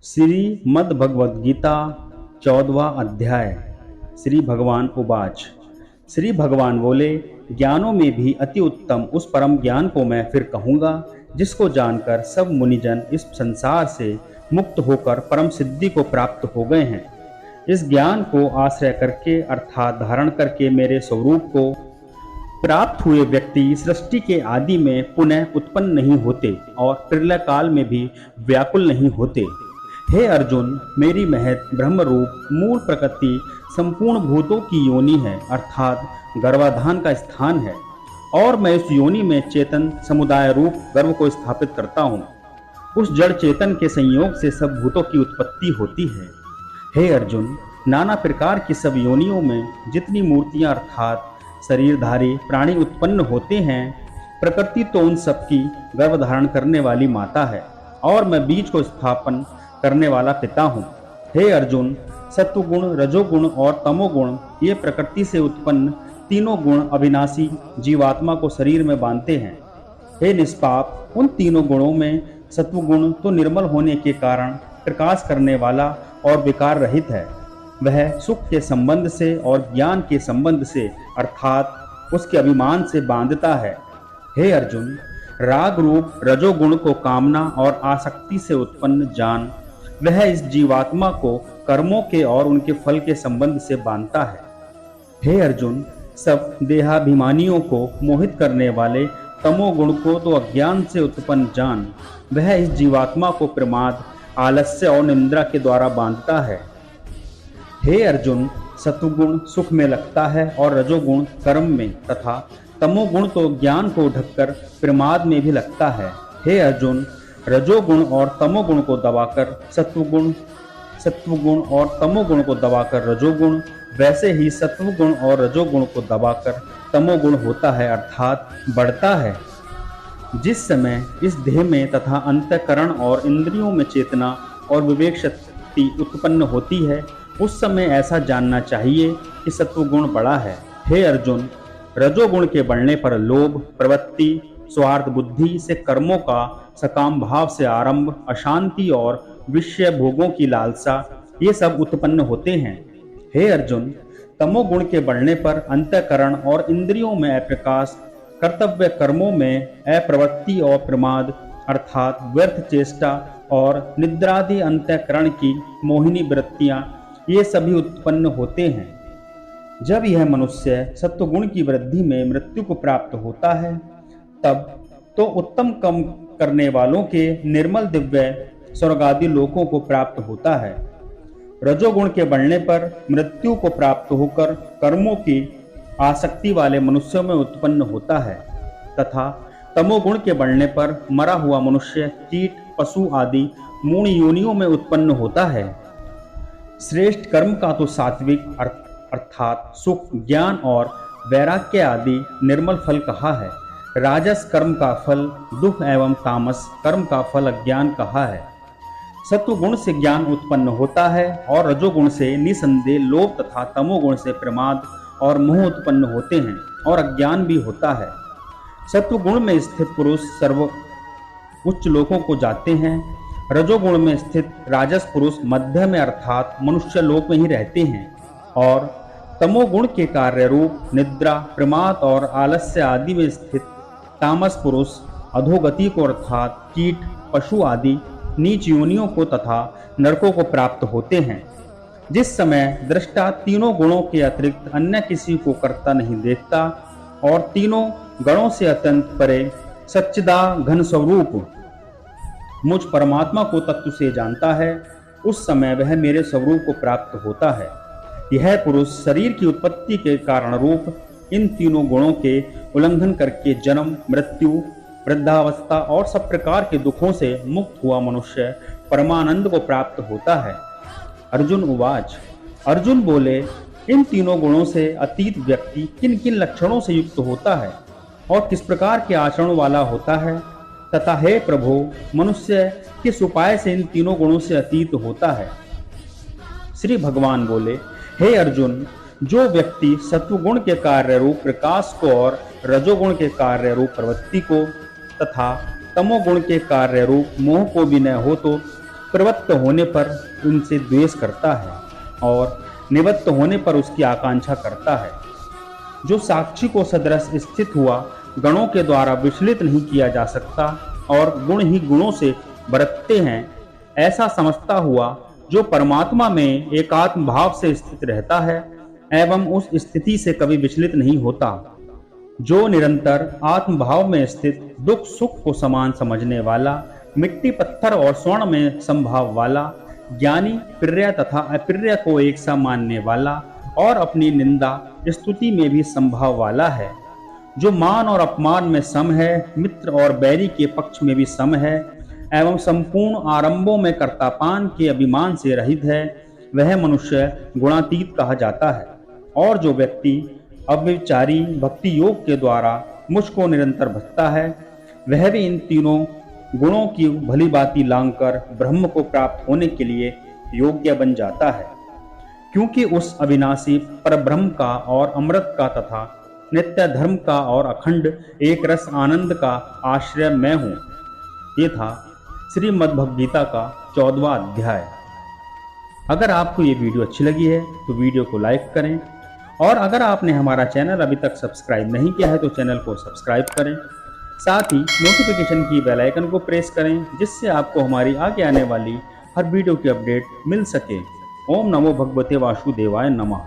श्रीमद्भगवद्गीता 14वां अध्याय। श्री भगवान उवाच। श्री भगवान बोले, ज्ञानों में भी अति उत्तम उस परम ज्ञान को मैं फिर कहूँगा जिसको जानकर सब मुनिजन इस संसार से मुक्त होकर परम सिद्धि को प्राप्त हो गए हैं। इस ज्ञान को आश्रय करके अर्थात धारण करके मेरे स्वरूप को प्राप्त हुए व्यक्ति सृष्टि के आदि में पुनः उत्पन्न नहीं होते और प्रलय काल में भी व्याकुल नहीं होते। हे अर्जुन, मेरी महत ब्रह्म रूप मूल प्रकृति संपूर्ण भूतों की योनि है, अर्थात गर्भाधान का स्थान है, और मैं इस योनि में चेतन समुदाय रूप गर्भ को स्थापित करता हूँ। उस जड़ चेतन के संयोग से सब भूतों की उत्पत्ति होती है। हे अर्जुन, नाना प्रकार की सब योनियों में जितनी मूर्तियां अर्थात शरीरधारी प्राणी उत्पन्न होते हैं, प्रकृति तो उन सबकी गर्भ धारण करने वाली माता है और मैं बीज को स्थापन करने वाला पिता हूँ। हे अर्जुन, सत्वगुण, रजोगुण और तमोगुण ये प्रकृति से उत्पन्न तीनों गुण अविनाशी जीवात्मा को शरीर में बांधते हैं। हे निष्पाप, उन तीनों गुणों में सत्वगुण तो निर्मल होने के कारण प्रकाश करने वाला और विकार रहित है। वह सुख के संबंध से और ज्ञान के संबंध से अर्थात उसके अभिमान से बांधता है। हे अर्जुन, राग रूप रजोगुण को कामना और आसक्ति से उत्पन्न जान, वह इस जीवात्मा को कर्मों के और उनके फल के संबंध से बांधता है। हे अर्जुन, सब देहाभिमानियों को मोहित करने वाले तमोगुण को तो अज्ञान से उत्पन्न जान, वह इस जीवात्मा को प्रमाद, आलस्य और निंद्रा के द्वारा बांधता है। हे अर्जुन, सत्वगुण सुख में लगता है और रजोगुण कर्म में तथा तमोगुण तो ज्ञान को ढककर प्रमाद में भी लगता है। हे अर्जुन, रजोगुण और तमोगुण को दबाकर सत्वगुण और तमोगुण को दबाकर रजोगुण, वैसे ही सत्वगुण और रजोगुण को दबाकर तमोगुण होता है अर्थात बढ़ता है। जिस समय इस देह में तथा अंतःकरण और इंद्रियों में चेतना और विवेक शक्ति उत्पन्न होती है, उस समय ऐसा जानना चाहिए कि सत्वगुण बड़ा है। हे अर्जुन, रजोगुण के बढ़ने पर लोभ, प्रवृत्ति, स्वार्थ बुद्धि से कर्मों का सकाम भाव से आरंभ, अशांति और विषय भोगों की लालसा, ये सब उत्पन्न होते हैं। हे अर्जुन, तमोगुण के बढ़ने पर अंतःकरण और इंद्रियों में अप्रकाश, कर्तव्य कर्मों में अप्रवृत्ति और प्रमाद अर्थात व्यर्थ चेष्टा और निद्रादि अंतःकरण की मोहिनी वृत्तियां, ये सभी उत्पन्न होते हैं। जब यह मनुष्य सत्वगुण की वृद्धि में मृत्यु को प्राप्त होता है, तब तो उत्तम कर्म करने वालों के निर्मल दिव्य स्वर्गादि लोकों को प्राप्त होता है। रजोगुण के बढ़ने पर मृत्यु को प्राप्त होकर कर्मों की आसक्ति वाले मनुष्यों में उत्पन्न होता है तथा तमोगुण के बढ़ने पर मरा हुआ मनुष्य कीट, पशु आदि मूढ़ योनियों में उत्पन्न होता है। श्रेष्ठ कर्म का तो सात्विक अर्थात सुख, ज्ञान और वैराग्य आदि निर्मल फल कहा है। राजस कर्म का फल दुख एवं तामस कर्म का फल अज्ञान कहा है। सत्वगुण से ज्ञान उत्पन्न होता है और रजोगुण से निसंदेह लोभ तथा तमोगुण से प्रमाद और मोह उत्पन्न होते हैं और अज्ञान भी होता है। सत्वगुण में स्थित पुरुष सर्व उच्च लोकों को जाते हैं। रजोगुण में स्थित राजस पुरुष मध्य में अर्थात मनुष्य लोक में ही रहते हैं और तमोगुण के कार्य रूप निद्रा, प्रमाद और आलस्य आदि में स्थित तामस पुरुष अधोगति को अर्थात कीट, पशु आदि नीच योनियों को तथा नरकों को प्राप्त होते हैं। जिस समय दृष्टा तीनों गुणों के अतिरिक्त अन्य किसी को करता नहीं देखता और तीनों गणों से अत्यंत परे सच्चिदाघन स्वरूप मुझ परमात्मा को तत्व से जानता है, उस समय वह मेरे स्वरूप को प्राप्त होता है। यह पुरुष शरीर की उत्पत्ति के कारण रूप इन तीनों गुणों के उल्लंघन करके जन्म, मृत्यु, वृद्धावस्था और सब प्रकार के दुखों से मुक्त हुआ मनुष्य परमानंद को प्राप्त होता है। अर्जुन उवाच। अर्जुन बोले, इन तीनों गुणों से अतीत व्यक्ति किन किन लक्षणों से युक्त होता है और किस प्रकार के आचरण वाला होता है तथा हे प्रभु, मनुष्य किस उपाय से इन तीनों गुणों से अतीत होता है। श्री भगवान बोले, हे अर्जुन, जो व्यक्ति सत्वगुण के कार्य रूप प्रकाश को और रजोगुण के कार्य रूप प्रवृत्ति को तथा तमोगुण के कार्य रूप मोह को भी न हो तो प्रवृत्त होने पर उनसे द्वेष करता है और निवृत्त होने पर उसकी आकांक्षा करता है। जो साक्षी को सदृश स्थित हुआ गणों के द्वारा विचलित नहीं किया जा सकता और गुण ही गुणों से बरतते हैं, ऐसा समझता हुआ जो परमात्मा में एकात्म भाव से स्थित रहता है एवं उस स्थिति से कभी विचलित नहीं होता। जो निरंतर आत्म भाव में स्थित दुख सुख को समान समझने वाला, मिट्टी पत्थर और स्वर्ण में संभाव वाला, ज्ञानी प्रिय तथा अप्रिय को एक सा मानने वाला और अपनी निंदा स्तुति में भी संभाव वाला है, जो मान और अपमान में सम है, मित्र और बैरी के पक्ष में भी सम है एवं संपूर्ण आरंभों में कर्तापान के अभिमान से रहित है, वह मनुष्य गुणातीत कहा जाता है। और जो व्यक्ति अव्यभिचारी भक्ति योग के द्वारा मुझको निरंतर भजता है, वह भी इन तीनों गुणों की भली भांति लांघकर ब्रह्म को प्राप्त होने के लिए योग्य बन जाता है, क्योंकि उस अविनाशी परब्रह्म का और अमृत का तथा नित्य धर्म का और अखंड एक रस आनंद का आश्रय मैं हूँ। ये था श्रीमद् भगवद गीता का 14वां अध्याय। अगर आपको ये वीडियो अच्छी लगी है तो वीडियो को लाइक करें और अगर आपने हमारा चैनल अभी तक सब्सक्राइब नहीं किया है तो चैनल को सब्सक्राइब करें। साथ ही नोटिफिकेशन की बेल आइकन को प्रेस करें, जिससे आपको हमारी आगे आने वाली हर वीडियो की अपडेट मिल सके। ओम नमो भगवते वासुदेवाय नमः।